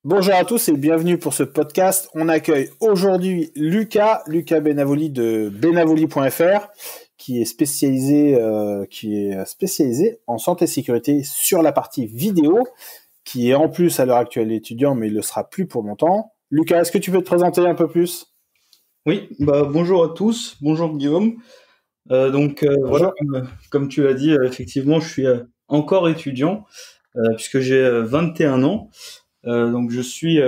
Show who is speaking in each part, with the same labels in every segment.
Speaker 1: Bonjour à tous et bienvenue pour ce podcast. On accueille aujourd'hui Lucas Benavoli de benavoli.fr qui est spécialisé en santé et sécurité sur la partie vidéo, qui est en plus à l'heure actuelle étudiant, mais il le sera plus pour longtemps. Lucas, est-ce que tu peux te présenter un peu plus?
Speaker 2: Oui, bonjour à tous, bonjour Guillaume. Voilà, comme tu l'as dit, effectivement, je suis encore étudiant puisque j'ai 21 ans. Donc je suis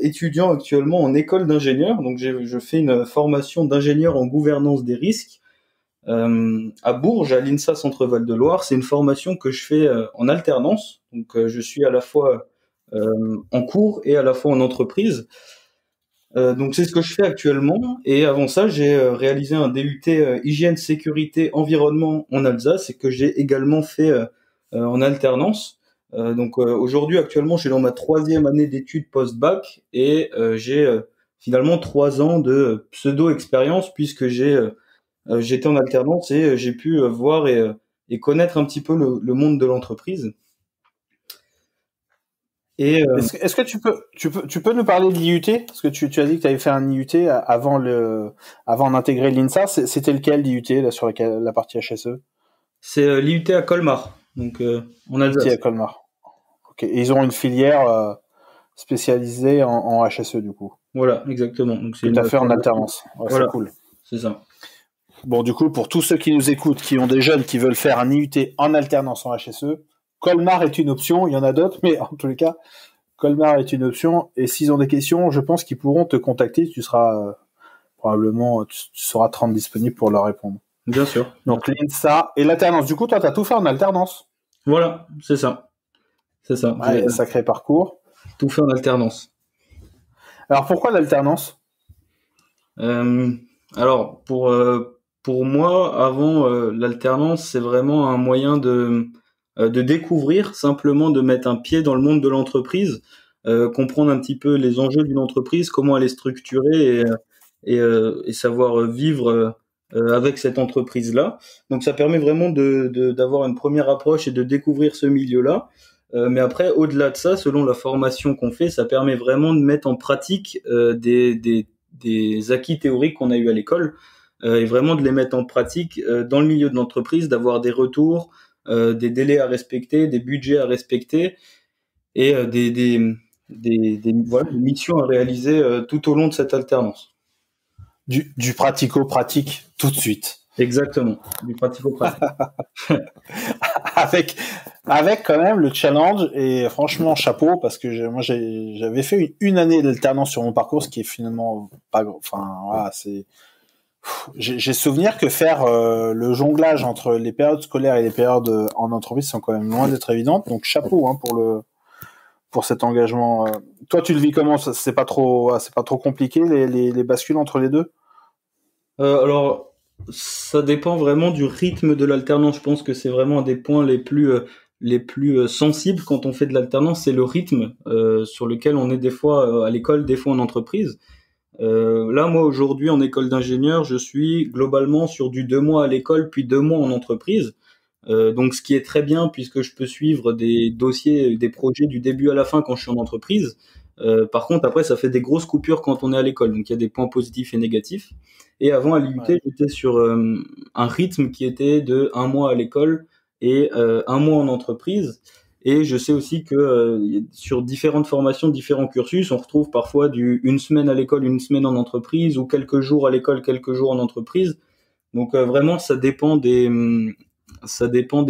Speaker 2: étudiant actuellement en école d'ingénieur. Donc je fais une formation d'ingénieur en gouvernance des risques à Bourges, à l'INSA Centre Val-de-Loire. C'est une formation que je fais en alternance. Donc je suis à la fois en cours et à la fois en entreprise. Donc c'est ce que je fais actuellement. Et avant ça, j'ai réalisé un DUT hygiène, sécurité, environnement en Alsace et que j'ai également fait en alternance. Aujourd'hui, actuellement, je suis dans ma 3e année d'études post-bac et j'ai finalement 3 ans de pseudo-expérience puisque j'étais en alternance et j'ai pu voir et connaître un petit peu le monde de l'entreprise.
Speaker 1: Et est-ce que tu peux nous parler de l'IUT? Parce que tu as dit que tu avais fait un IUT avant d'intégrer l'INSA. C'était lequel l'IUT là sur la partie HSE?
Speaker 2: C'est l'IUT à Colmar, donc en Alsace.
Speaker 1: l'IUT à Colmar. Ok. Et ils ont une filière spécialisée en HSE du coup.
Speaker 2: Voilà, exactement. Donc
Speaker 1: c'est tout à fait en alternance. Ouais, voilà. C'est cool.
Speaker 2: C'est ça.
Speaker 1: Bon, du coup, pour tous ceux qui nous écoutent, qui ont des jeunes qui veulent faire un IUT en alternance en HSE, Colmar est une option. Il y en a d'autres, mais en tous les cas, Colmar est une option. Et s'ils ont des questions, je pense qu'ils pourront te contacter. Tu seras probablement, tu seras te rendre disponible pour leur répondre.
Speaker 2: Bien sûr.
Speaker 1: Donc l'INSA et l'alternance. Du coup, toi, tu as tout fait en alternance.
Speaker 2: Voilà, c'est ça. C'est ça.
Speaker 1: Ouais, sacré parcours.
Speaker 2: Tout fait en alternance.
Speaker 1: Alors pourquoi l'alternance?
Speaker 2: Alors pour moi, avant l'alternance, c'est vraiment un moyen de découvrir, simplement de mettre un pied dans le monde de l'entreprise, comprendre un petit peu les enjeux d'une entreprise, comment elle est structurée et savoir vivre avec cette entreprise-là. Donc ça permet vraiment d'avoir une première approche et de découvrir ce milieu-là. Mais après, au-delà de ça, selon la formation qu'on fait, ça permet vraiment de mettre en pratique des acquis théoriques qu'on a eu à l'école et vraiment de les mettre en pratique dans le milieu de l'entreprise, d'avoir des retours, des délais à respecter, des budgets à respecter et des missions à réaliser tout au long de cette alternance.
Speaker 1: Du pratico-pratique tout de suite.
Speaker 2: Exactement, du pratico-pratique.
Speaker 1: avec quand même le challenge, et franchement chapeau, parce que j'avais fait une année d'alternance sur mon parcours, ce qui est finalement pas, enfin voilà, j'ai souvenir que faire le jonglage entre les périodes scolaires et les périodes en entreprise sont quand même loin d'être évidentes, donc chapeau pour cet engagement. Toi, tu le vis comment? C'est pas trop compliqué les bascules entre les deux?
Speaker 2: Alors ça dépend vraiment du rythme de l'alternance. Je pense que c'est vraiment un des points les plus sensibles quand on fait de l'alternance, c'est le rythme sur lequel on est des fois à l'école, des fois en entreprise. Là, moi, aujourd'hui, en école d'ingénieur, je suis globalement sur du 2 mois à l'école, puis 2 mois en entreprise. Donc, ce qui est très bien, puisque je peux suivre des dossiers, des projets du début à la fin quand je suis en entreprise. Par contre, après, ça fait des grosses coupures quand on est à l'école. Donc, il y a des points positifs et négatifs. Et avant, à l'IUT, j'étais sur un rythme qui était de 1 mois à l'école et 1 mois en entreprise. Et je sais aussi que sur différentes formations, différents cursus, on retrouve parfois une semaine à l'école, une semaine en entreprise, ou quelques jours à l'école, quelques jours en entreprise. Donc vraiment, ça dépend des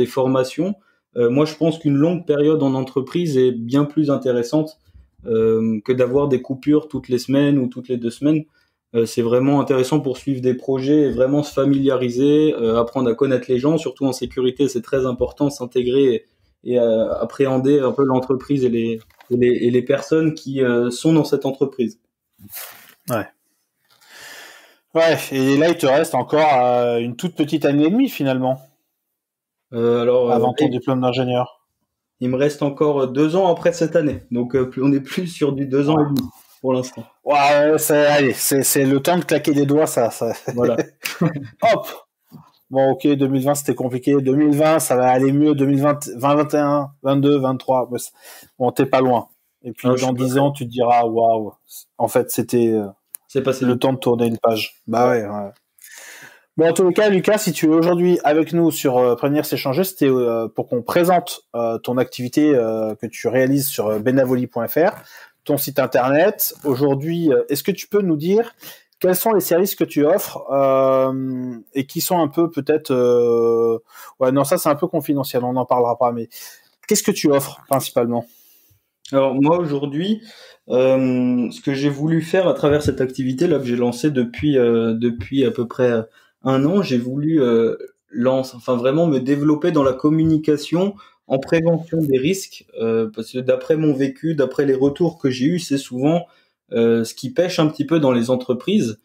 Speaker 2: formations. Moi, je pense qu'une longue période en entreprise est bien plus intéressante que d'avoir des coupures toutes les semaines ou toutes les 2 semaines. C'est vraiment intéressant pour suivre des projets et vraiment se familiariser, apprendre à connaître les gens, surtout en sécurité, c'est très important, s'intégrer et appréhender un peu l'entreprise et les personnes qui sont dans cette entreprise.
Speaker 1: Ouais. Ouais, et là, il te reste encore une toute petite année et demie, finalement. Avant ton diplôme d'ingénieur.
Speaker 2: Il me reste encore 2 ans après cette année. Donc, on est plus sur du 2 ans et demi pour l'instant.
Speaker 1: Ouais, c'est le temps de claquer des doigts, ça.
Speaker 2: Voilà.
Speaker 1: Hop! Bon, ok, 2020, c'était compliqué. 2020, ça va aller mieux. 2020, 2021, 22, 23. Bon, t'es pas loin. Et puis dans 10 ans, tu te diras, waouh, en fait, c'était
Speaker 2: c'est passé
Speaker 1: le temps de tourner une page. Bah ouais. Bon, en tout cas, Lucas, si tu es aujourd'hui avec nous sur Prévenir s'échanger, c'était pour qu'on présente ton activité que tu réalises sur benavoli.fr, ton site internet. Aujourd'hui, est-ce que tu peux nous dire quels sont les services que tu offres et qui sont un peu peut-être... Ouais, non, ça c'est un peu confidentiel, on n'en parlera pas, mais qu'est-ce que tu offres principalement?
Speaker 2: Alors moi aujourd'hui, ce que j'ai voulu faire à travers cette activité là que j'ai lancée depuis à peu près un an, j'ai voulu vraiment me développer dans la communication en prévention des risques, parce que d'après mon vécu, d'après les retours que j'ai eus, c'est souvent ce qui pêche un petit peu dans les entreprises.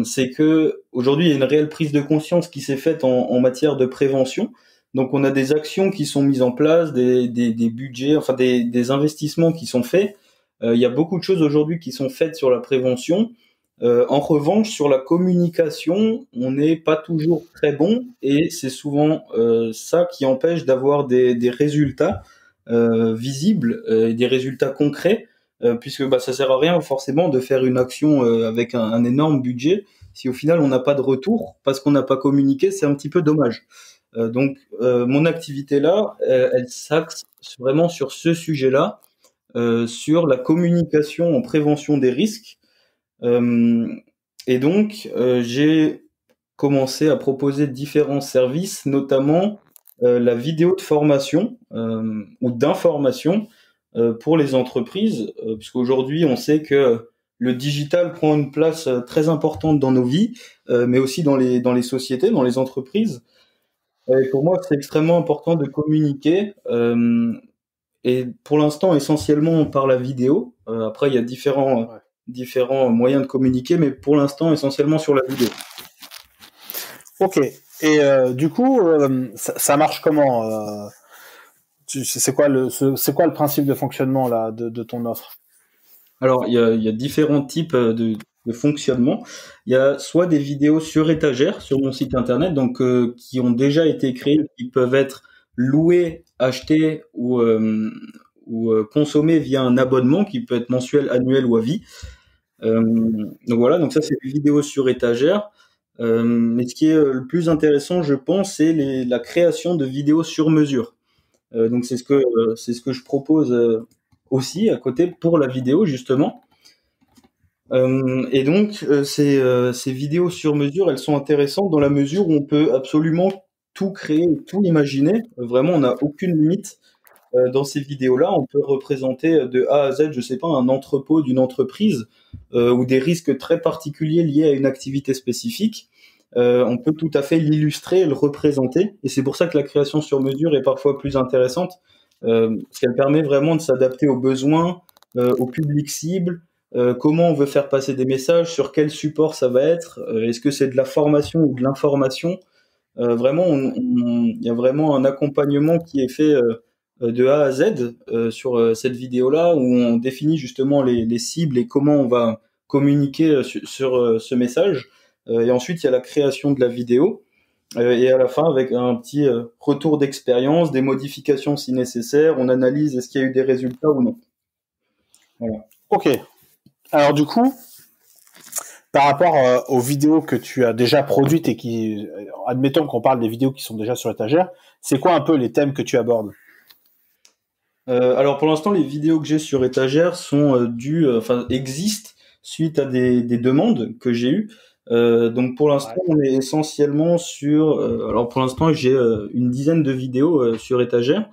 Speaker 2: C'est que aujourd'hui il y a une réelle prise de conscience qui s'est faite en matière de prévention. Donc on a des actions qui sont mises en place, des budgets, enfin des investissements qui sont faits. Il y a beaucoup de choses aujourd'hui qui sont faites sur la prévention. En revanche, sur la communication, on n'est pas toujours très bon et c'est souvent ça qui empêche d'avoir des résultats visibles, des résultats concrets, puisque ça sert à rien forcément de faire une action avec un énorme budget si au final on n'a pas de retour parce qu'on n'a pas communiqué, c'est un petit peu dommage. Donc mon activité là, elle s'axe vraiment sur ce sujet-là, sur la communication en prévention des risques. Et donc j'ai commencé à proposer différents services, notamment la vidéo de formation ou d'information pour les entreprises, puisqu'aujourd'hui on sait que le digital prend une place très importante dans nos vies, mais aussi dans les sociétés, dans les entreprises. Et pour moi, c'est extrêmement important de communiquer. Et pour l'instant, essentiellement par la vidéo. Après, il y a différents moyens de communiquer, mais pour l'instant, essentiellement sur la vidéo.
Speaker 1: Ok. Et du coup, ça marche comment c'est quoi le principe de fonctionnement là de ton offre?
Speaker 2: Alors, il y a différents types de fonctionnement. Il y a soit des vidéos sur étagère sur mon site internet, donc qui ont déjà été créées, qui peuvent être louées, achetées ou consommées via un abonnement qui peut être mensuel, annuel ou à vie. Donc voilà, donc ça c'est des vidéos sur étagère. Mais ce qui est le plus intéressant, je pense, c'est la création de vidéos sur mesure. Donc c'est ce que je propose aussi à côté pour la vidéo justement. Et donc ces vidéos sur mesure, elles sont intéressantes dans la mesure où on peut absolument tout créer, tout imaginer. Vraiment, on n'a aucune limite dans ces vidéos-là. On peut représenter de A à Z, je sais pas, un entrepôt d'une entreprise ou des risques très particuliers liés à une activité spécifique. On peut tout à fait l'illustrer et le représenter. Et c'est pour ça que la création sur mesure est parfois plus intéressante, parce qu'elle permet vraiment de s'adapter aux besoins, au public cible, comment on veut faire passer des messages, sur quel support ça va être, est-ce que c'est de la formation ou de l'information. Vraiment, il y a vraiment un accompagnement qui est fait de A à Z sur cette vidéo-là, où on définit justement les cibles et comment on va communiquer sur ce message. Et ensuite, il y a la création de la vidéo. Et à la fin, avec un petit retour d'expérience, des modifications si nécessaire, on analyse est-ce qu'il y a eu des résultats ou non. Voilà.
Speaker 1: Ok. Alors du coup, par rapport aux vidéos que tu as déjà produites et qui, admettons qu'on parle des vidéos qui sont déjà sur l'étagère, c'est quoi un peu les thèmes que tu abordes?
Speaker 2: Alors pour l'instant, les vidéos que j'ai sur étagère sont existent suite à des demandes que j'ai eues. Donc pour l'instant, on est essentiellement sur. Alors pour l'instant, j'ai une dizaine de vidéos sur étagère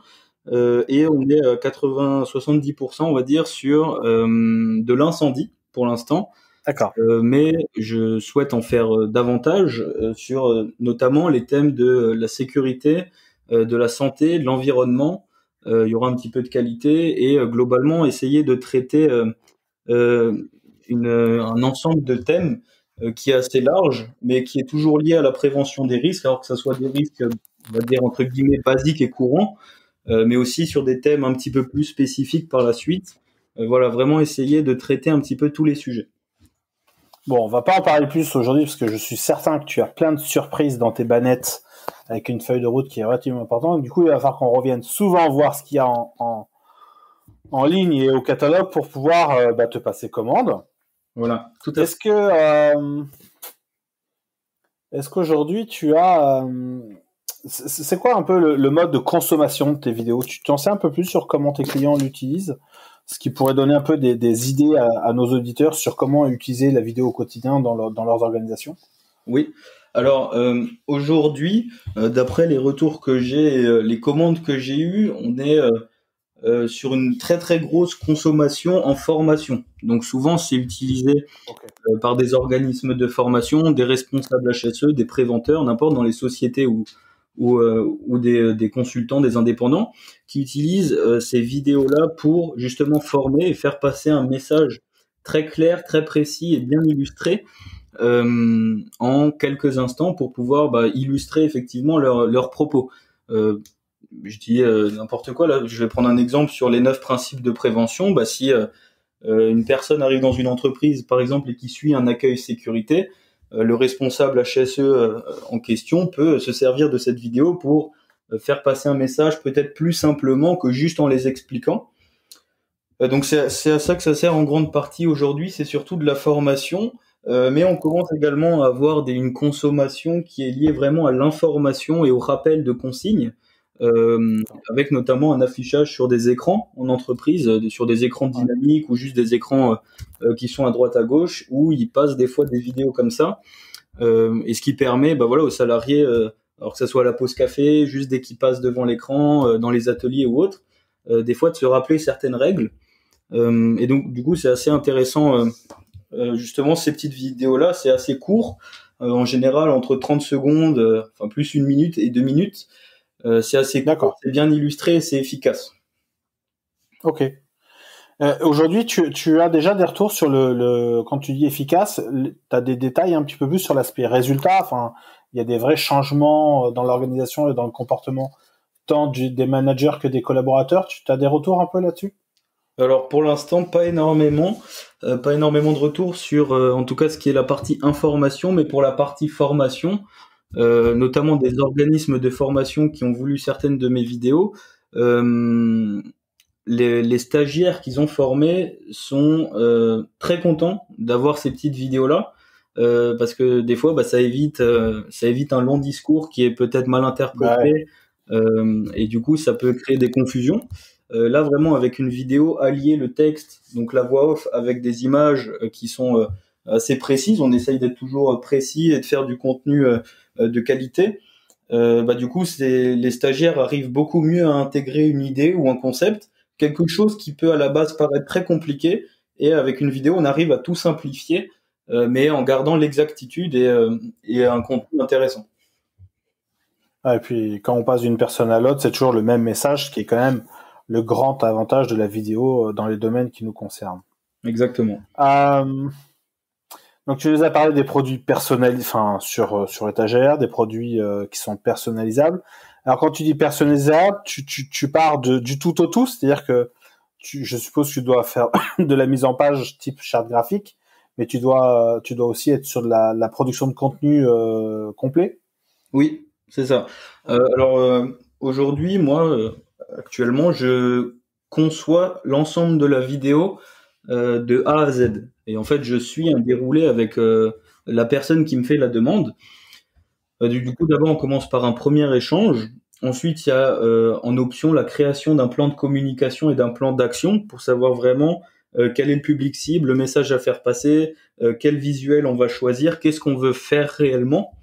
Speaker 2: et on est à 80-70%, on va dire, sur de l'incendie pour l'instant.
Speaker 1: D'accord.
Speaker 2: Mais je souhaite en faire davantage sur notamment les thèmes de la sécurité, de la santé, de l'environnement. Il y aura un petit peu de qualité et globalement essayer de traiter un ensemble de thèmes qui est assez large, mais qui est toujours lié à la prévention des risques, alors que ce soit des risques, on va dire entre guillemets basiques et courants, mais aussi sur des thèmes un petit peu plus spécifiques par la suite. Voilà, vraiment essayer de traiter un petit peu tous les sujets.
Speaker 1: Bon, on va pas en parler plus aujourd'hui parce que je suis certain que tu as plein de surprises dans tes bannettes avec une feuille de route qui est relativement importante. Du coup, il va falloir qu'on revienne souvent voir ce qu'il y a en ligne et au catalogue pour pouvoir te passer commande.
Speaker 2: Voilà, tout à fait.
Speaker 1: Est-ce qu'aujourd'hui tu as c'est quoi un peu le mode de consommation de tes vidéos? Tu t'en sais un peu plus sur comment tes clients l'utilisent, ce qui pourrait donner un peu des idées à nos auditeurs sur comment utiliser la vidéo au quotidien dans leurs organisations?
Speaker 2: Oui. Alors aujourd'hui, d'après les retours que j'ai, les commandes que j'ai eues, on est sur une très très grosse consommation en formation. Donc souvent c'est utilisé par des organismes de formation, des responsables HSE, des préventeurs, n'importe, dans les sociétés ou des consultants, des indépendants, qui utilisent ces vidéos-là pour justement former et faire passer un message très clair, très précis et bien illustré en quelques instants pour pouvoir illustrer effectivement leurs propos. Je dis n'importe quoi, là, je vais prendre un exemple sur les 9 principes de prévention. Si une personne arrive dans une entreprise, par exemple, et qui suit un accueil sécurité, le responsable HSE en question peut se servir de cette vidéo pour faire passer un message peut-être plus simplement que juste en les expliquant. Donc c'est à ça que ça sert en grande partie aujourd'hui, c'est surtout de la formation, mais on commence également à avoir une consommation qui est liée vraiment à l'information et au rappel de consignes. Avec notamment un affichage sur des écrans en entreprise, sur des écrans dynamiques ou juste des écrans qui sont à droite à gauche, où ils passent des fois des vidéos comme ça, et ce qui permet aux salariés, alors que ça soit à la pause café, juste dès qu'ils passent devant l'écran, dans les ateliers ou autres, des fois de se rappeler certaines règles. Et donc du coup c'est assez intéressant, justement ces petites vidéos là, c'est assez court, en général entre 30 secondes, plus 1 minute et 2 minutes. C'est assez court, c'est bien illustré et c'est efficace.
Speaker 1: Ok. Aujourd'hui, tu as déjà des retours sur quand tu dis efficace, tu as des détails un petit peu plus sur l'aspect résultat. Enfin, il y a des vrais changements dans l'organisation et dans le comportement, tant des managers que des collaborateurs. Tu as des retours un peu là-dessus?
Speaker 2: Alors pour l'instant, pas énormément de retours sur, en tout cas, ce qui est la partie information, mais pour la partie formation, notamment des organismes de formation qui ont voulu certaines de mes vidéos, les stagiaires qu'ils ont formés sont très contents d'avoir ces petites vidéos-là, parce que des fois, ça évite un long discours qui est peut-être mal interprété, et du coup, ça peut créer des confusions. Là, vraiment, avec une vidéo, allier le texte, donc la voix off, avec des images qui sont assez précises. On essaye d'être toujours précis et de faire du contenu de qualité. Du coup, les stagiaires arrivent beaucoup mieux à intégrer une idée ou un concept, quelque chose qui peut à la base paraître très compliqué, et avec une vidéo, on arrive à tout simplifier, mais en gardant l'exactitude et un contenu intéressant.
Speaker 1: Et puis, quand on passe d'une personne à l'autre, c'est toujours le même message, qui est quand même le grand avantage de la vidéo dans les domaines qui nous concernent.
Speaker 2: Exactement.
Speaker 1: Donc tu nous as parlé des produits personnalisés, sur étagère, des produits qui sont personnalisables. Alors quand tu dis personnalisable, tu pars du tout au tout, c'est-à-dire que je suppose que tu dois faire de la mise en page type charte graphique, mais tu dois aussi être sur de la production de contenu complet.
Speaker 2: Oui, c'est ça. Aujourd'hui, moi, actuellement, je conçois l'ensemble de la vidéo de A à Z. Et en fait, je suis un déroulé avec la personne qui me fait la demande. Du coup, d'abord, on commence par un premier échange. Ensuite, il y a en option la création d'un plan de communication et d'un plan d'action pour savoir vraiment quel est le public cible, le message à faire passer, quel visuel on va choisir, qu'est-ce qu'on veut faire réellement.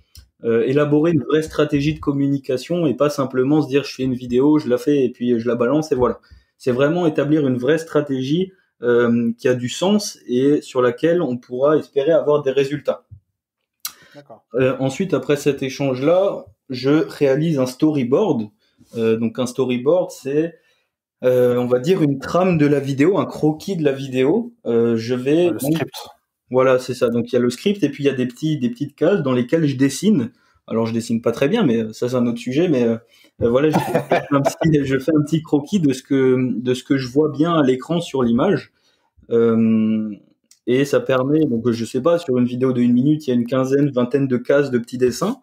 Speaker 2: Élaborer une vraie stratégie de communication et pas simplement se dire je fais une vidéo, je la fais et puis je la balance et voilà. C'est vraiment établir une vraie stratégie qui a du sens et sur laquelle on pourra espérer avoir des résultats. Ensuite, après cet échange-là, je réalise un storyboard. Donc un storyboard, c'est on va dire une trame de la vidéo, un croquis de la vidéo.
Speaker 1: Le script.
Speaker 2: Voilà, c'est ça. Donc il y a le script et puis il y a des petites cases dans lesquelles je dessine. Alors je dessine pas très bien, mais ça c'est un autre sujet. Mais voilà, je fais un petit croquis de ce que je vois bien à l'écran sur l'image. Et ça permet, donc je sais pas, sur une vidéo de 1 minute, il y a une quinzaine, vingtaine de cases de petits dessins.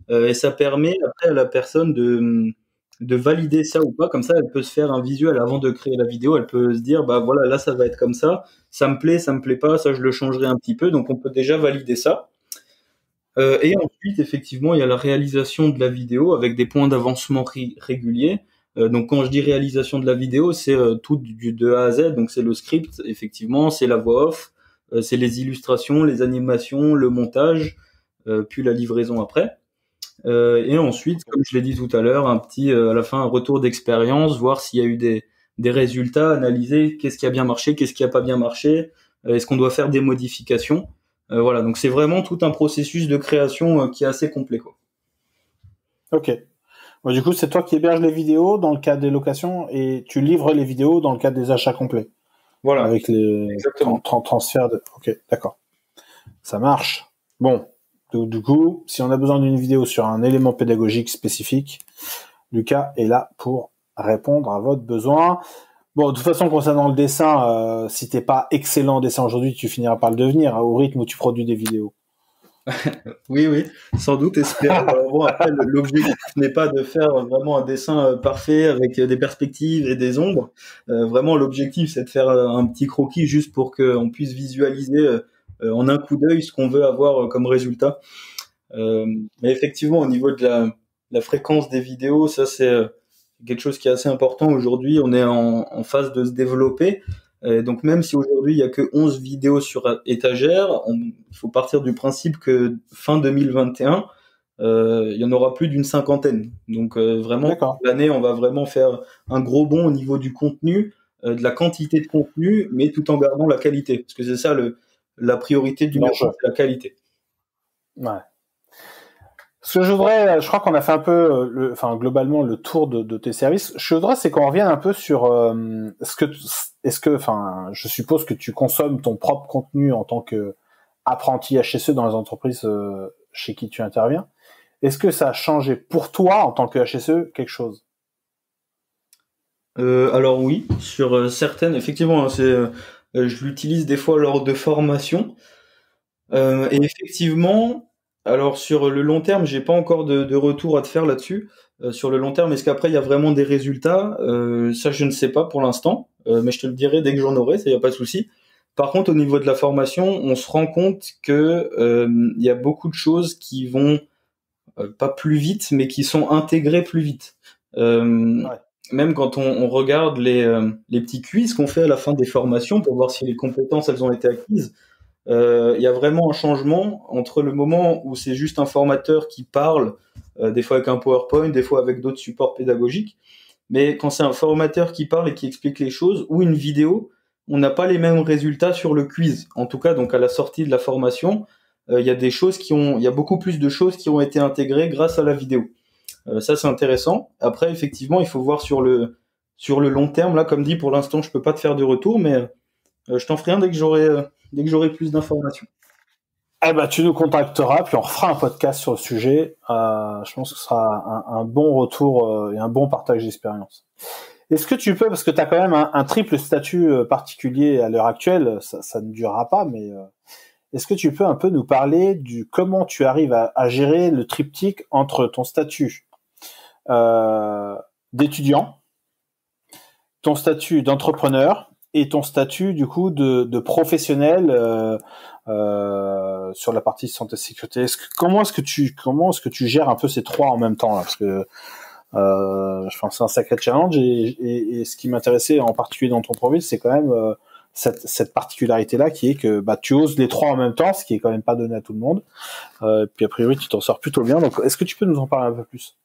Speaker 2: Et ça permet après à la personne de valider ça ou pas. Comme ça, elle peut se faire un visuel avant de créer la vidéo. Elle peut se dire, bah voilà, là, ça va être comme ça me plaît pas, ça, je le changerai un petit peu. Donc, on peut déjà valider ça. Et ensuite, effectivement, il y a la réalisation de la vidéo avec des points d'avancement réguliers. Donc, quand je dis réalisation de la vidéo, c'est tout de A à Z. Donc, c'est le script, effectivement, c'est la voix off, c'est les illustrations, les animations, le montage, puis la livraison après. Et ensuite, comme je l'ai dit tout à l'heure, un petit à la fin un retour d'expérience, voir s'il y a eu des résultats, analyser qu'est-ce qui a bien marché, qu'est-ce qui a pas bien marché, est-ce qu'on doit faire des modifications. Voilà, donc c'est vraiment tout un processus de création qui est assez complet, quoi.
Speaker 1: Ok. Bon, du coup, c'est toi qui héberges les vidéos dans le cadre des locations et tu livres les vidéos dans le cadre des achats complets.
Speaker 2: Voilà.
Speaker 1: Avec les transferts de... Ok, d'accord. Ça marche. Bon. Du coup, si on a besoin d'une vidéo sur un élément pédagogique spécifique, Lucas est là pour répondre à votre besoin. Bon, de toute façon, concernant le dessin, si t'es pas excellent en dessin aujourd'hui, tu finiras par le devenir, au rythme où tu produis des vidéos.
Speaker 2: Oui, sans doute, espérons. Bon, après, l'objectif n'est pas de faire vraiment un dessin parfait avec des perspectives et des ombres. Vraiment, l'objectif, c'est de faire un petit croquis juste pour qu'on puisse visualiser en un coup d'œil ce qu'on veut avoir comme résultat. Mais effectivement, au niveau de la fréquence des vidéos, ça, c'est quelque chose qui est assez important aujourd'hui. On est en phase de se développer. Donc même si aujourd'hui il y a que 11 vidéos sur étagère, il faut partir du principe que fin 2021, il y en aura plus d'une cinquantaine. Donc vraiment, l'année, on va vraiment faire un gros bond au niveau du contenu, de la quantité de contenu, mais tout en gardant la qualité. Parce que c'est ça la priorité du marché, c'est la qualité. Ouais.
Speaker 1: Ce que je voudrais, je crois qu'on a fait un peu, globalement le tour de tes services. Ce que je voudrais, c'est qu'on revienne un peu sur je suppose que tu consommes ton propre contenu en tant que apprenti HSE dans les entreprises chez qui tu interviens. Est-ce que ça a changé pour toi en tant que HSE quelque chose?
Speaker 2: Alors oui, sur certaines, effectivement, je l'utilise des fois lors de formation. Et effectivement. Alors sur le long terme, j'ai pas encore de retour à te faire là-dessus. Sur le long terme, est-ce qu'après il y a vraiment des résultats? Ça, je ne sais pas pour l'instant, mais je te le dirai dès que j'en aurai, ça y a pas de souci. Par contre, au niveau de la formation, on se rend compte que il y a beaucoup de choses qui vont pas plus vite, mais qui sont intégrées plus vite. Même quand on regarde les petits quiz qu'on fait à la fin des formations pour voir si les compétences elles ont été acquises. Il y a vraiment un changement entre le moment où c'est juste un formateur qui parle, des fois avec un PowerPoint, des fois avec d'autres supports pédagogiques, mais quand c'est un formateur qui parle et qui explique les choses, ou une vidéo, on n'a pas les mêmes résultats sur le quiz. En tout cas, donc à la sortie de la formation, il y a beaucoup plus de choses qui ont été intégrées grâce à la vidéo. Ça, c'est intéressant. Après, effectivement, il faut voir sur le long terme. Là, comme dit, pour l'instant, je peux pas te faire de retour, mais je t'en ferai un dès que j'aurai plus d'informations.
Speaker 1: Eh ben, tu nous contacteras, puis on refera un podcast sur le sujet. Je pense que ce sera un bon retour et un bon partage d'expérience. Est-ce que tu peux, parce que tu as quand même un triple statut particulier à l'heure actuelle, ça ne durera pas, mais est-ce que tu peux un peu nous parler du comment tu arrives à gérer le triptyque entre ton statut d'étudiant, ton statut d'entrepreneur et ton statut du coup de professionnel sur la partie santé sécurité. Comment est-ce que tu gères un peu ces trois en même temps là, parce que je pense que c'est un sacré challenge et ce qui m'intéressait en particulier dans ton profil, c'est quand même cette particularité là qui est que tu oses les trois en même temps, ce qui est quand même pas donné à tout le monde. Puis a priori tu t'en sors plutôt bien. Donc est-ce que tu peux nous en parler un peu plus?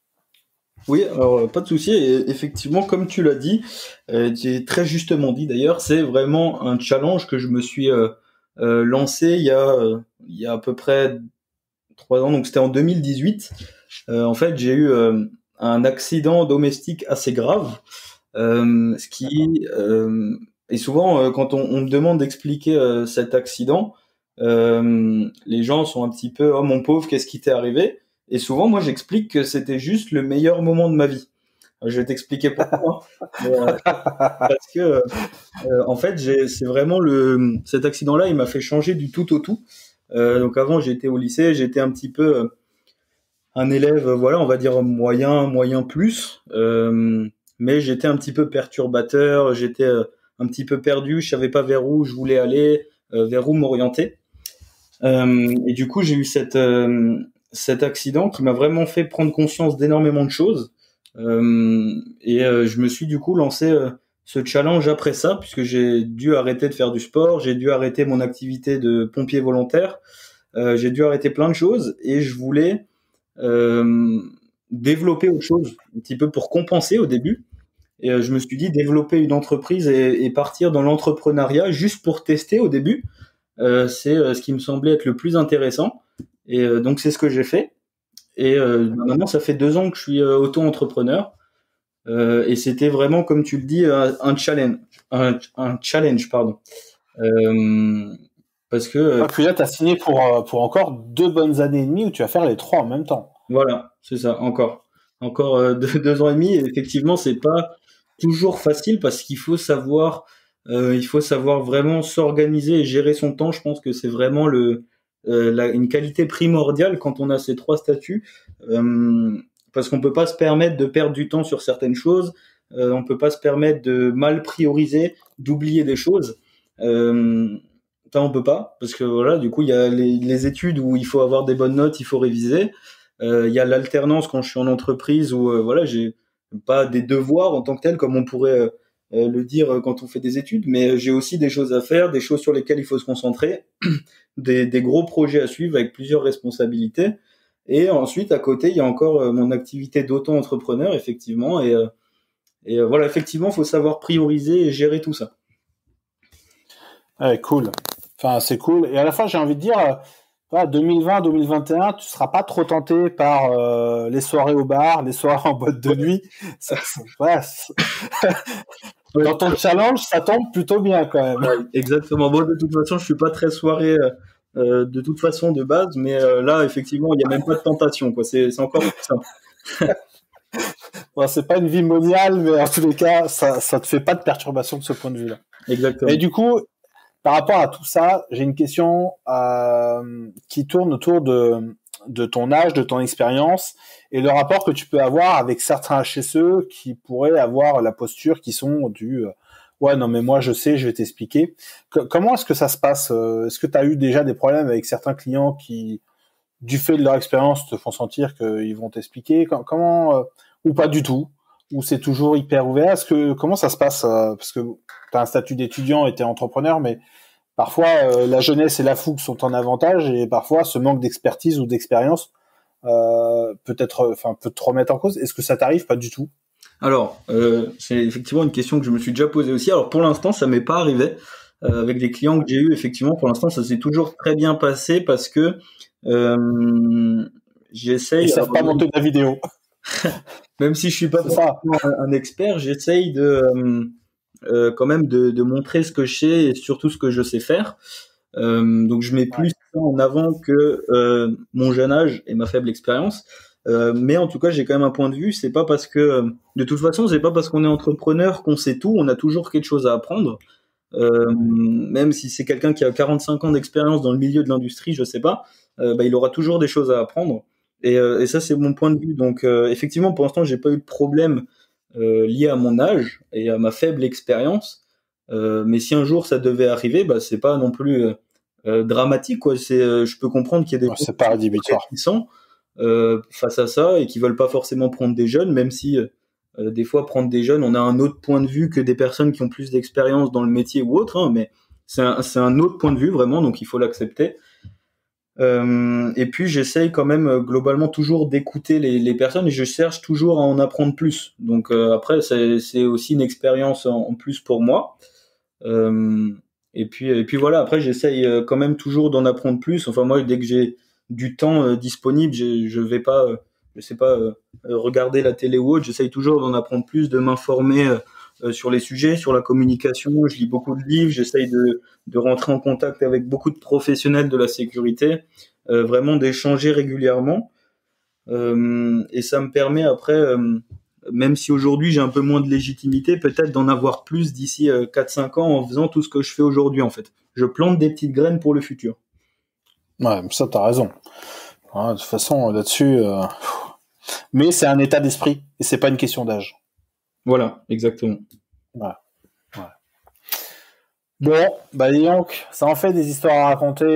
Speaker 2: Oui, alors pas de souci. Et effectivement, comme tu l'as dit, j'ai très justement dit d'ailleurs, c'est vraiment un challenge que je me suis lancé il y a à peu près 3 ans. Donc c'était en 2018. En fait, j'ai eu un accident domestique assez grave, ce qui et souvent quand on me demande d'expliquer cet accident, les gens sont un petit peu oh mon pauvre, qu'est-ce qui t'est arrivé? Et souvent, moi, j'explique que c'était juste le meilleur moment de ma vie. Je vais t'expliquer pourquoi. Parce que, en fait, c'est vraiment cet accident-là, il m'a fait changer du tout au tout. Donc avant, j'étais au lycée, j'étais un petit peu un élève, voilà, on va dire moyen plus, mais j'étais un petit peu perturbateur, j'étais un petit peu perdu, je savais pas vers où je voulais aller, vers où m'orienter. Et du coup, j'ai eu cet accident qui m'a vraiment fait prendre conscience d'énormément de choses. Je me suis du coup lancé ce challenge après ça, puisque j'ai dû arrêter de faire du sport, j'ai dû arrêter mon activité de pompier volontaire, j'ai dû arrêter plein de choses et je voulais développer autre chose, un petit peu pour compenser au début. Et je me suis dit développer une entreprise et partir dans l'entrepreneuriat juste pour tester au début. C'est ce qui me semblait être le plus intéressant. Et donc c'est ce que j'ai fait. Et maintenant ça fait 2 ans que je suis auto-entrepreneur. Et c'était vraiment, comme tu le dis, un challenge, un challenge, pardon. Parce que
Speaker 1: Puis là, tu as signé pour encore 2 bonnes années et demie où tu vas faire les 3 en même temps.
Speaker 2: voilà, c'est ça, encore 2 ans et demi. Et effectivement, c'est pas toujours facile parce qu'il faut savoir, vraiment s'organiser et gérer son temps. Je pense que c'est vraiment une qualité primordiale quand on a ces 3 statuts, parce qu'on peut pas se permettre de perdre du temps sur certaines choses. On peut pas se permettre de mal prioriser, d'oublier des choses. Ça, on peut pas, parce que voilà, du coup, il y a les études où il faut avoir des bonnes notes, il faut réviser. Il y a l'alternance quand je suis en entreprise où voilà, j'ai pas des devoirs en tant que tel comme on pourrait le dire quand on fait des études, mais j'ai aussi des choses à faire, des choses sur lesquelles il faut se concentrer, des gros projets à suivre avec plusieurs responsabilités. Et ensuite, à côté, il y a encore mon activité d'auto-entrepreneur, effectivement. Et voilà, effectivement, il faut savoir prioriser et gérer tout ça.
Speaker 1: Ouais, cool. Enfin, c'est cool. Et à la fois, j'ai envie de dire, 2020-2021, tu seras pas trop tenté par les soirées au bar, les soirées en boîte de nuit. Voilà. Dans ton challenge, ça tombe plutôt bien quand même.
Speaker 2: Ouais, exactement. Bon, de toute façon, je suis pas très soirée de toute façon de base, mais là, effectivement, il y a même pas de tentation, quoi. C'est encore plus simple.
Speaker 1: Bon, c'est pas une vie moniale, mais en tous les cas, ça te fait pas de perturbation de ce point de vue-là.
Speaker 2: Exactement.
Speaker 1: Et du coup, par rapport à tout ça, j'ai une question qui tourne autour de ton âge, de ton expérience et le rapport que tu peux avoir avec certains HSE qui pourraient avoir la posture qui sont du ouais, non mais moi je sais, je vais t'expliquer. Comment est-ce que ça se passe? Est-ce que tu as eu déjà des problèmes avec certains clients qui, du fait de leur expérience, te font sentir qu'ils vont t'expliquer? Comment ou pas du tout? Ou c'est toujours hyper ouvert? Comment ça se passe? Parce que tu as un statut d'étudiant et tu es entrepreneur, mais parfois la jeunesse et la fougue sont en avantage et parfois ce manque d'expertise ou d'expérience peut te remettre en cause. Est-ce que ça t'arrive? Pas du tout.
Speaker 2: Alors, c'est effectivement une question que je me suis déjà posée aussi. Alors pour l'instant, ça m'est pas arrivé avec les clients que j'ai eu. Effectivement, pour l'instant, ça s'est toujours très bien passé parce que j'essaye.
Speaker 1: Ils savent pas monter de la vidéo.
Speaker 2: Même si je suis pas un expert, j'essaye quand même de montrer ce que je sais et surtout ce que je sais faire. Donc je mets plus ça en avant que mon jeune âge et ma faible expérience. Mais en tout cas, j'ai quand même un point de vue. C'est pas parce que, de toute façon, c'est pas parce qu'on est entrepreneur qu'on sait tout. On a toujours quelque chose à apprendre. Même si c'est quelqu'un qui a 45 ans d'expérience dans le milieu de l'industrie, je sais pas, il aura toujours des choses à apprendre. Et ça, c'est mon point de vue. Donc, effectivement, pour l'instant, j'ai pas eu de problème lié à mon âge et à ma faible expérience. Mais si un jour ça devait arriver, c'est pas non plus dramatique, quoi. Je peux comprendre qu'il y a des
Speaker 1: c'est pas rédhibitoire
Speaker 2: qui sont face à ça et qui veulent pas forcément prendre des jeunes, même si des fois prendre des jeunes, on a un autre point de vue que des personnes qui ont plus d'expérience dans le métier ou autre, hein, mais c'est un autre point de vue vraiment, donc il faut l'accepter. Et puis j'essaye quand même globalement toujours d'écouter les personnes et je cherche toujours à en apprendre plus. Donc après c'est aussi une expérience en plus pour moi. Et puis voilà, après j'essaye quand même toujours d'en apprendre plus. Enfin moi dès que j'ai du temps disponible, je vais pas je sais pas regarder la télé ou autre, j'essaye toujours d'en apprendre plus, de m'informer sur les sujets, sur la communication. Je lis beaucoup de livres, j'essaye de rentrer en contact avec beaucoup de professionnels de la sécurité, vraiment d'échanger régulièrement. Et ça me permet après, même si aujourd'hui j'ai un peu moins de légitimité, peut-être d'en avoir plus d'ici 4-5 ans en faisant tout ce que je fais aujourd'hui en fait. Je plante des petites graines pour le futur.
Speaker 1: Ouais, ça t'as raison. Ouais, de toute façon, là-dessus, mais c'est un état d'esprit et c'est pas une question d'âge.
Speaker 2: Voilà, exactement.
Speaker 1: Voilà. Ouais. Bon, bah dis donc, ça en fait des histoires à raconter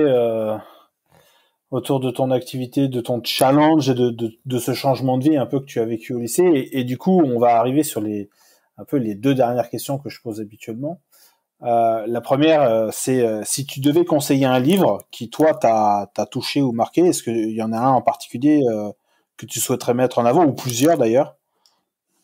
Speaker 1: autour de ton activité, de ton challenge et de ce changement de vie un peu que tu as vécu au lycée. Et du coup, on va arriver sur un peu les deux dernières questions que je pose habituellement. La première, c'est si tu devais conseiller un livre qui, toi, t'a touché ou marqué, est-ce qu'il y en a un en particulier que tu souhaiterais mettre en avant, ou plusieurs d'ailleurs?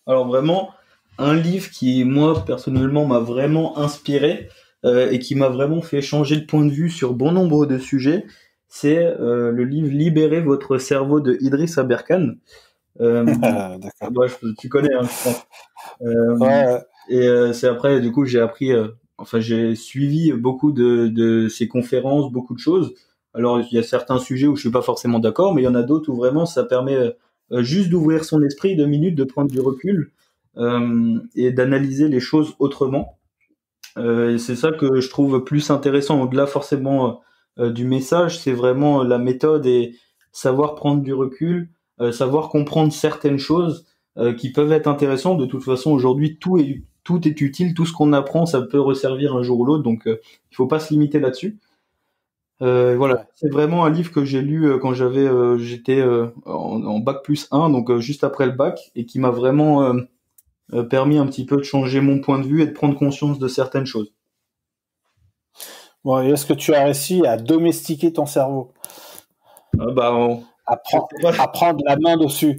Speaker 2: Alors vraiment, un livre qui, moi, personnellement, m'a vraiment inspiré et qui m'a vraiment fait changer de point de vue sur bon nombre de sujets, c'est le livre Libérez votre cerveau de Idriss Aberkan. Euh,
Speaker 1: D'accord.
Speaker 2: ouais, tu connais, hein, je pense. Euh,
Speaker 1: Ouais,
Speaker 2: c'est après, du coup, j'ai appris, enfin, j'ai suivi beaucoup de ces conférences, beaucoup de choses. Alors, il y a certains sujets où je suis pas forcément d'accord, mais il y en a d'autres où vraiment ça permet juste d'ouvrir son esprit 2 minutes, de prendre du recul et d'analyser les choses autrement. Et c'est ça que je trouve plus intéressant, au-delà forcément du message, c'est vraiment la méthode et savoir prendre du recul, savoir comprendre certaines choses qui peuvent être intéressantes. De toute façon, aujourd'hui, tout est utile, tout ce qu'on apprend, ça peut resservir un jour ou l'autre, donc il faut pas se limiter là-dessus. Voilà,
Speaker 1: ouais.
Speaker 2: c'est vraiment un livre que j'ai lu quand j'étais en bac plus 1, donc juste après le bac, et qui m'a vraiment permis un petit peu de changer mon point de vue et de prendre conscience de certaines choses.
Speaker 1: Bon, et est-ce que tu as réussi à domestiquer ton cerveau,
Speaker 2: Bah, je sais pas,
Speaker 1: à prendre la main dessus?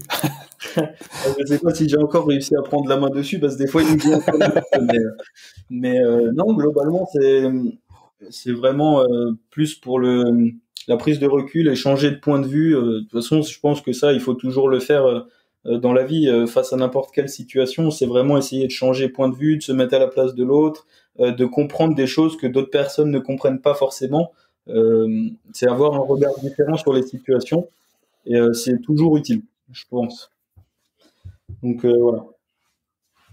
Speaker 2: je sais pas si j'ai encore réussi à prendre la main dessus parce que des fois il nous vient un peu mal, mais non, globalement c'est vraiment plus pour le la prise de recul et changer de point de vue. De toute façon, je pense que ça, il faut toujours le faire dans la vie face à n'importe quelle situation. C'est vraiment essayer de changer de point de vue, de se mettre à la place de l'autre, de comprendre des choses que d'autres personnes ne comprennent pas forcément. C'est avoir un regard différent sur les situations et c'est toujours utile, je pense. Donc voilà.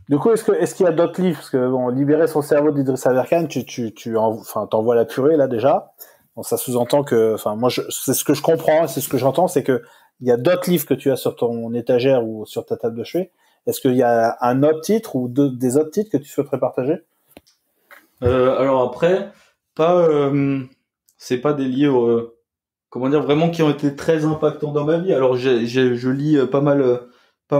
Speaker 1: Du coup, est-ce qu'il y a d'autres livres? Parce que bon, libérer son cerveau d'Idriss Aberkan, enfin, t'envoies la purée là déjà. Bon, ça sous-entend que, enfin, c'est ce que je comprends, c'est ce que j'entends, c'est que il y a d'autres livres que tu as sur ton étagère ou sur ta table de chevet. Est-ce qu'il y a un autre titre ou des autres titres que tu souhaiterais partager?
Speaker 2: Alors après, pas, c'est pas des livres, comment dire, vraiment qui ont été très impactants dans ma vie. Alors je lis pas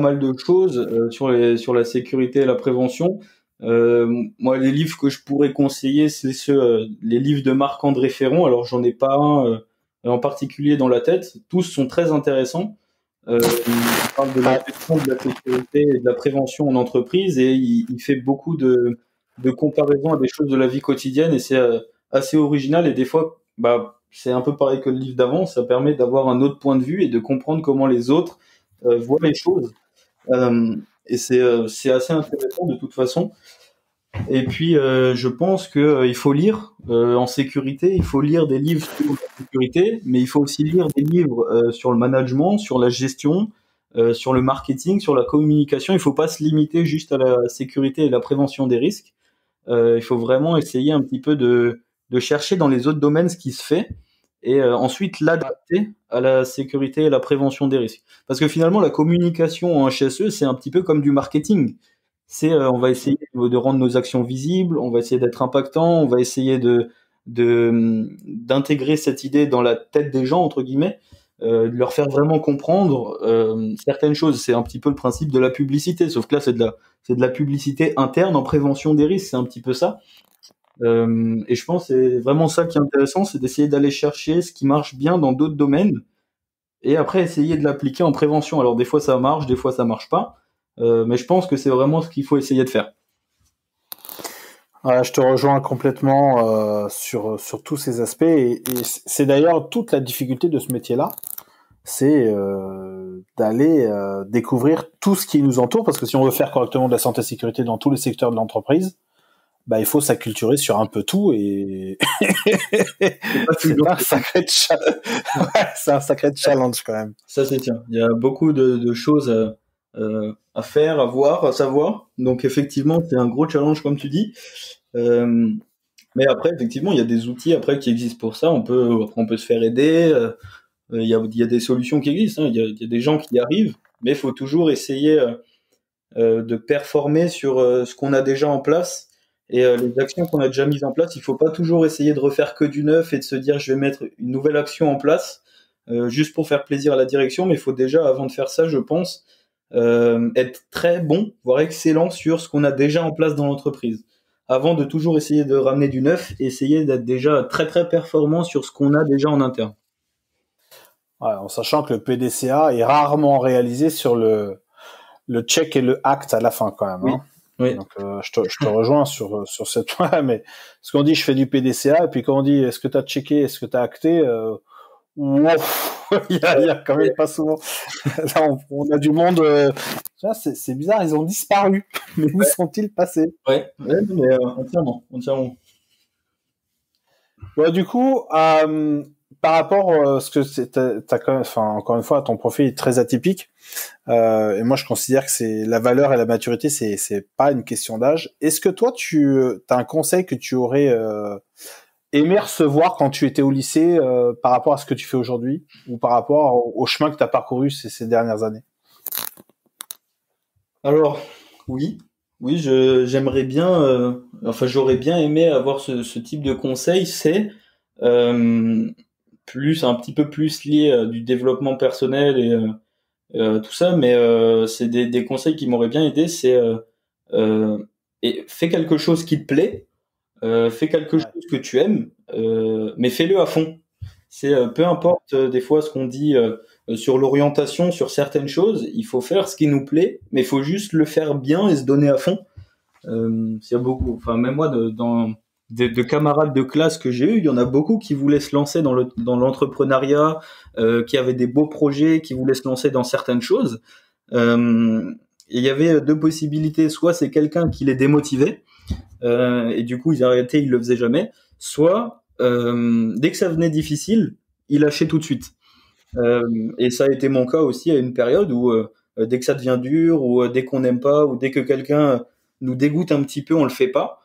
Speaker 2: mal de choses sur la sécurité et la prévention. Moi, les livres que je pourrais conseiller, c'est les livres de Marc-André Ferron. Alors j'en ai pas un en particulier dans la tête. Tous sont très intéressants. Il parle de la gestion de la sécurité et de la prévention en entreprise et il fait beaucoup de comparaisons à des choses de la vie quotidienne et c'est assez original et des fois, bah, c'est un peu pareil que le livre d'avant, ça permet d'avoir un autre point de vue et de comprendre comment les autres voient les choses. Et c'est assez intéressant de toute façon. Et puis, je pense que il faut lire en sécurité, il faut lire des livres sur la sécurité, mais il faut aussi lire des livres sur le management, sur la gestion, sur le marketing, sur la communication. Il faut pas se limiter juste à la sécurité et la prévention des risques. Il faut vraiment essayer un petit peu de chercher dans les autres domaines ce qui se fait et ensuite l'adapter à la sécurité et la prévention des risques. Parce que finalement, la communication en HSE, c'est un petit peu comme du marketing. C'est on va essayer de rendre nos actions visibles, on va essayer d'être impactant, on va essayer d'intégrer cette idée dans la tête des gens entre guillemets, de leur faire vraiment comprendre certaines choses. C'est un petit peu le principe de la publicité, sauf que là c'est de la publicité interne en prévention des risques, c'est un petit peu ça. Et je pense que c'est vraiment ça qui est intéressant, c'est d'essayer d'aller chercher ce qui marche bien dans d'autres domaines et après essayer de l'appliquer en prévention. Alors des fois ça marche, des fois ça marche pas, mais je pense que c'est vraiment ce qu'il faut essayer de faire.
Speaker 1: Voilà, je te rejoins complètement sur tous ces aspects et c'est d'ailleurs toute la difficulté de ce métier-là, c'est d'aller découvrir tout ce qui nous entoure parce que si on veut faire correctement de la santé et sécurité dans tous les secteurs de l'entreprise, bah il faut s'acculturer sur un peu tout et c'est un sacré ouais, c'est un sacré challenge quand même.
Speaker 2: Ça c'est tiens. Il y a beaucoup de choses à faire, à voir, à savoir. Donc effectivement, c'est un gros challenge comme tu dis. Euh, mais après, effectivement, il y a des outils après qui existent pour ça. On peut se faire aider. il y a des solutions qui existent, hein. Il y a des gens qui y arrivent, mais il faut toujours essayer de performer sur ce qu'on a déjà en place et les actions qu'on a déjà mises en place. Il faut pas toujours essayer de refaire que du neuf et de se dire je vais mettre une nouvelle action en place juste pour faire plaisir à la direction, mais il faut déjà, avant de faire ça, je pense, être très bon, voire excellent sur ce qu'on a déjà en place dans l'entreprise. Avant de toujours essayer de ramener du neuf, essayer d'être déjà très très performant sur ce qu'on a déjà en interne.
Speaker 1: Ouais, en sachant que le PDCA est rarement réalisé sur le check et le act à la fin quand même.
Speaker 2: Oui.
Speaker 1: Hein.
Speaker 2: Oui.
Speaker 1: Donc je te rejoins sur cette point. Mais ce qu'on dit, je fais du PDCA, et puis quand on dit est-ce que tu as checké, est-ce que tu as acté, il y a quand même pas souvent. Là, on a du monde. C'est bizarre, ils ont disparu. Mais où sont-ils passés?
Speaker 2: Ouais, mais entièrement.
Speaker 1: Ouais, du coup, par rapport à ce que t'as quand même, enfin, encore une fois, ton profil est très atypique. Et moi, je considère que c'est la valeur et la maturité, c'est pas une question d'âge. Est-ce que toi, t'as un conseil que tu aurais aimé recevoir quand tu étais au lycée par rapport à ce que tu fais aujourd'hui, ou par rapport au chemin que tu as parcouru ces dernières années?
Speaker 2: Alors, oui, j'aimerais bien, j'aurais bien aimé avoir ce type de conseil. C'est plus un petit peu plus lié du développement personnel et tout ça, mais c'est des conseils qui m'auraient bien aidé. C'est et fais quelque chose qui te plaît, fais quelque chose que tu aimes, mais fais-le à fond. C'est peu importe des fois ce qu'on dit sur l'orientation, sur certaines choses, il faut faire ce qui nous plaît, mais il faut juste le faire bien et se donner à fond. Il y a beaucoup, enfin même moi de camarades de classe que j'ai eu, il y en a beaucoup qui voulaient se lancer dans l'entrepreneuriat, qui avaient des beaux projets, qui voulaient se lancer dans certaines choses. Et il y avait deux possibilités, soit c'est quelqu'un qui les démotivait et du coup ils arrêtaient, ils le faisaient jamais, soit dès que ça venait difficile, ils lâchaient tout de suite. Et ça a été mon cas aussi à une période où dès que ça devient dur ou dès qu'on n'aime pas ou dès que quelqu'un nous dégoûte un petit peu, on le fait pas.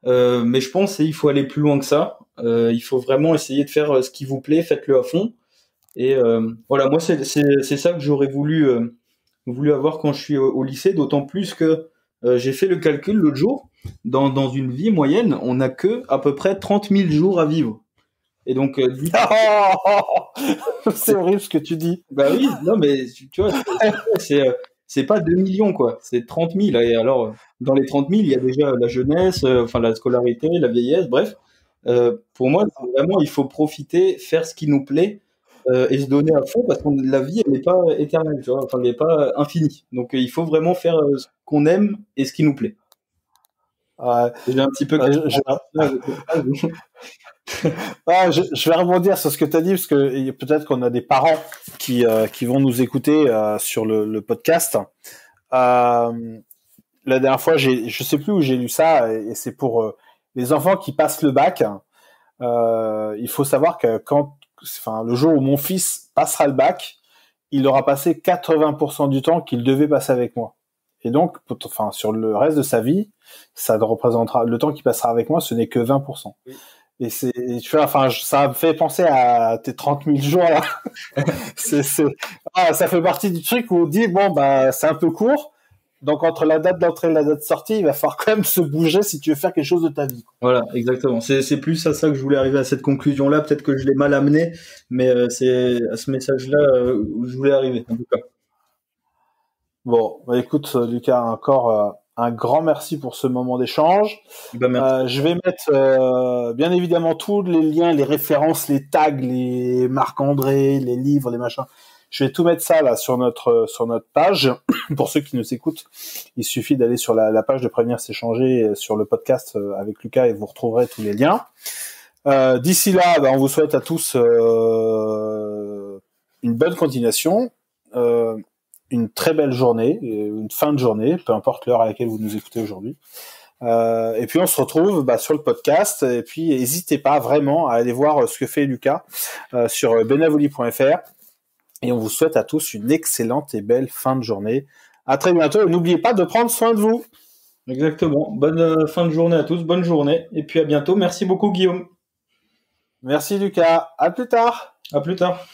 Speaker 2: Mais je pense qu'il faut aller plus loin que ça. Il faut vraiment essayer de faire ce qui vous plaît, faites-le à fond. Et voilà, moi c'est ça que j'aurais voulu avoir quand je suis au lycée, d'autant plus que j'ai fait le calcul l'autre jour. Dans une vie moyenne, on n'a que à peu près 30 000 jours à vivre. Et donc,
Speaker 1: c'est horrible ce que tu dis.
Speaker 2: Bah oui, non mais tu vois, c'est pas 2 millions quoi, c'est 30 000. Et alors, dans les 30 000, il y a déjà la jeunesse, enfin la scolarité, la vieillesse, bref. Pour moi, c'est vraiment, il faut profiter, faire ce qui nous plaît et se donner à fond parce que la vie, elle n'est pas éternelle, tu vois, enfin, elle n'est pas infinie. Donc, il faut vraiment faire ce qu'on aime et ce qui nous plaît. J'ai un petit peu.
Speaker 1: Je vais rebondir sur ce que tu as dit parce que peut-être qu'on a des parents qui vont nous écouter sur le podcast. La dernière fois, je sais plus où j'ai lu ça, et c'est pour les enfants qui passent le bac. Il faut savoir que le jour où mon fils passera le bac, il aura passé 80% du temps qu'il devait passer avec moi. Et donc, sur le reste de sa vie, ça représentera le temps qu'il passera avec moi, ce n'est que 20%. Oui. Et tu vois, ça me fait penser à tes 30 000 jours là. Ça fait partie du truc où on dit c'est un peu court. Donc entre la date d'entrée et la date de sortie, il va falloir quand même se bouger si tu veux faire quelque chose de ta vie.
Speaker 2: Voilà, exactement. C'est plus à ça que je voulais arriver, à cette conclusion-là. Peut-être que je l'ai mal amené, mais c'est à ce message-là où je voulais arriver, en tout cas.
Speaker 1: Bon, écoute, Lucas, encore un grand merci pour ce moment d'échange. Je vais mettre bien évidemment tous les liens, les références, les tags, les Marc-André, les livres, les machins. Je vais tout mettre ça là sur notre page. Pour ceux qui nous écoutent, il suffit d'aller sur la page de Prévenir s'échanger sur le podcast avec Lucas et vous retrouverez tous les liens. D'ici là, on vous souhaite à tous une bonne continuation, une très belle journée, une fin de journée, peu importe l'heure à laquelle vous nous écoutez aujourd'hui. Et puis on se retrouve sur le podcast. Et puis n'hésitez pas vraiment à aller voir ce que fait Lucas sur benavoli.fr. Et on vous souhaite à tous une excellente et belle fin de journée. À très bientôt. Et n'oubliez pas de prendre soin de vous.
Speaker 2: Exactement. Bonne fin de journée à tous. Bonne journée. Et puis à bientôt. Merci beaucoup, Guillaume.
Speaker 1: Merci, Lucas. À plus tard.
Speaker 2: À plus tard.